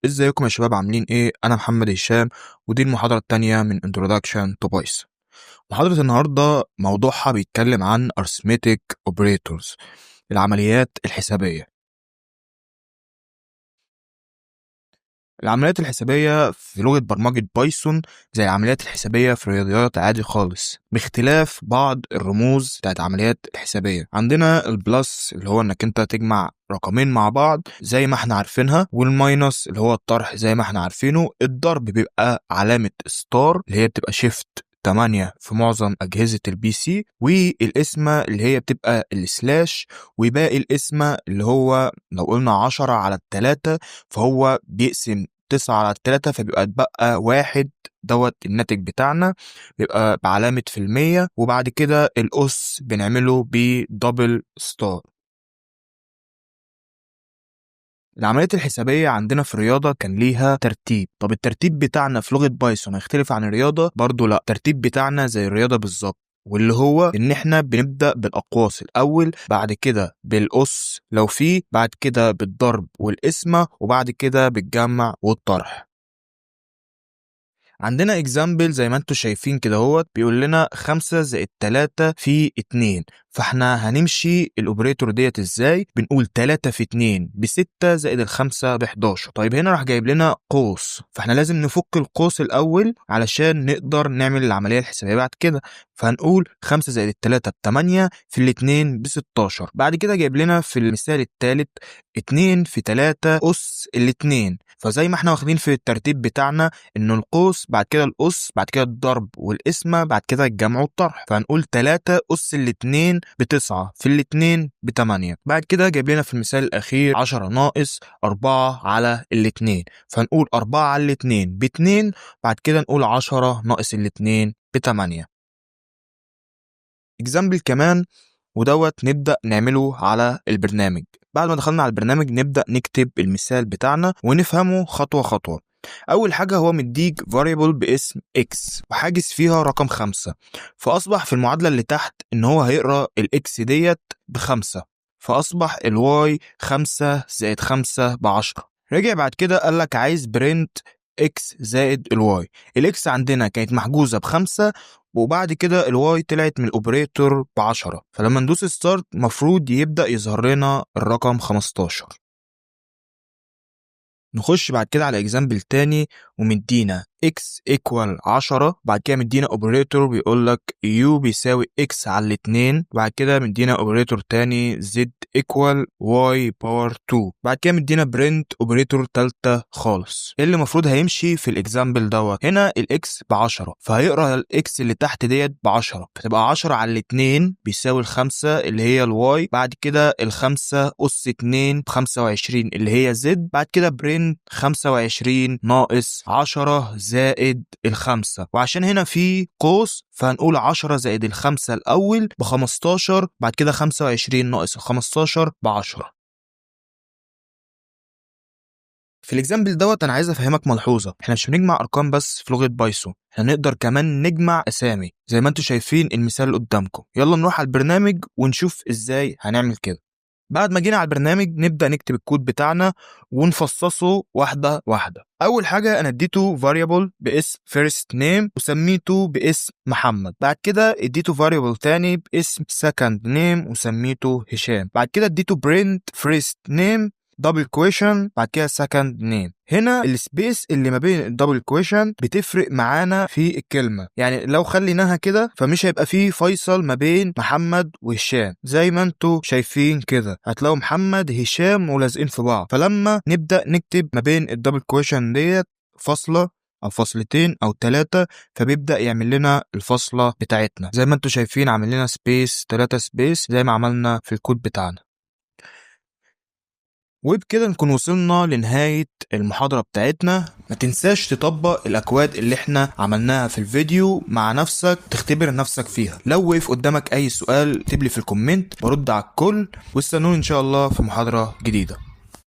ازيكم يا شباب، عاملين ايه؟ انا محمد هشام، ودي المحاضرة التانية من Introduction to Python. محاضرة النهاردة موضوعها بيتكلم عن Arithmetic Operators، العمليات الحسابية. العمليات الحسابية في لغة برمجة بايثون زي العمليات الحسابية في الرياضيات عادي خالص، باختلاف بعض الرموز بتاعت العمليات الحسابية. عندنا البلس اللي هو انك انت تجمع رقمين مع بعض زي ما احنا عارفينها، والماينس اللي هو الطرح زي ما احنا عارفينه. الضرب بيبقى علامة ستار اللي هي بتبقى شيفت 8 في معظم أجهزة البي سي، والقسمة اللي هي بتبقى السلاش، وباقي القسمة اللي هو لو قلنا 10/3 فهو بيقسم 9/3، فبيبقى اتبقى 1. دوت الناتج بتاعنا بيبقى بعلامة في المية، وبعد كده الأس بنعمله بدبل ستار. العمليات الحسابية عندنا في الرياضة كان ليها ترتيب. طب الترتيب بتاعنا في لغة بايثون هيختلف عن الرياضة؟ برضو لا، الترتيب بتاعنا زي الرياضة بالظبط، واللي هو ان احنا بنبدأ بالاقواس الاول، بعد كده بالاس لو فيه، بعد كده بالضرب والقسمة، وبعد كده بالجمع والطرح. عندنا اكزامبل زي ما انتم شايفين كده، هو بيقول لنا 5+3 في 2. فاحنا هنمشي الاوبريتور ديت ازاي؟ بنقول 3 في 2 ب6 زائد الخمسة ب11. طيب هنا راح جايب لنا قوس، فاحنا لازم نفك القوس الاول علشان نقدر نعمل العملية الحسابية بعد كده. فهنقول 5+3 ب8 في الاتنين ب16. بعد كده جايب لنا في المثال الثالث 2 في 3 أس الاتنين. فزي ما احنا واخدين في الترتيب بتاعنا انه القوس، بعد كده الأس، بعد كده الضرب والقسمة، بعد كده الجمع والطرح. فهنقول 3 أس الاتنين ب9 في الاتنين ب8. بعد كده جايب لنا في المثال الأخير 10 ناقص 4 على الاتنين. فهنقول 4 على الاتنين ب2، بعد كده نقول 10 ناقص الاتنين ب8. اكزامبل كمان ودوت نبدأ نعمله على البرنامج. بعد ما دخلنا على البرنامج نبدأ نكتب المثال بتاعنا ونفهمه خطوة خطوة. أول حاجة هو مديك variable باسم x وحاجز فيها رقم 5، فأصبح في المعادلة اللي تحت إن هو هيقرأ الx ديت ب5، فأصبح الواي 5+5 ب10. رجع بعد كده قالك عايز برنت x زائد الواي. الاكس عندنا كانت محجوزة ب5، وبعد كده الواي طلعت من الاوبريتور ب10، فلما ندوس ستارت مفروض يبدأ يظهر لنا الرقم 15. نخش بعد كده على اكزامبل تاني ومدينا x equal 10، بعد كده مدينا اوبريتور بيقول لك u بيساوي x على الاتنين، بعد كده مدينا اوبريتور تاني z equal y باور 2، بعد كده مدينا برنت اوبريتور تالتة خالص. اللي المفروض هيمشي في الاكزامبل دوت هنا الاكس ب10، فهيقرا الاكس اللي تحت ديت ب10، فتبقى 10 على الاتنين بيساوي الخمسة اللي هي الواي، بعد كده الخمسة أس 2 ب25 اللي هي z، بعد كده برنت 25 ناقص 10 زائد الخمسة، وعشان هنا في قوس فهنقول 10 زائد الخمسة الأول ب15، بعد كده 25 ناقص 15 ب10. في الاكزامبل دوت انا عايز افهمك ملحوظه، احنا مش بنجمع ارقام بس في لغه بايثون، احنا نقدر كمان نجمع اسامي زي ما انتم شايفين المثال قدامكم. يلا نروح على البرنامج ونشوف ازاي هنعمل كده. بعد ما جينا على البرنامج نبدأ نكتب الكود بتاعنا ونفصصه واحدة واحدة. أول حاجة أنا اديته variable باسم first name وسميته باسم محمد، بعد كده اديته variable تاني باسم second name وسميته هشام، بعد كده اديته print first name double question بعد كده second name. هنا السبيس اللي ما بين الدبل كويشن بتفرق معانا في الكلمة، يعني لو خليناها كده فمش هيبقى فيه فيصل ما بين محمد وهشام. زي ما انتوا شايفين كده هتلاقوا محمد هشام ولازقين في بعض، فلما نبدأ نكتب ما بين الدبل كويشن ديت فاصلة او فاصلتين او 3 فبيبدأ يعمل لنا الفاصلة بتاعتنا زي ما انتوا شايفين، عامل لنا سبيس 3 سبيس زي ما عملنا في الكود بتاعنا. وبكده نكون وصلنا لنهاية المحاضرة بتاعتنا. ما تنساش تطبق الأكواد اللي احنا عملناها في الفيديو مع نفسك، تختبر نفسك فيها. لو وقف قدامك أي سؤال اكتب لي في الكومنت برد على الكل، واستنوني إن شاء الله في محاضرة جديدة.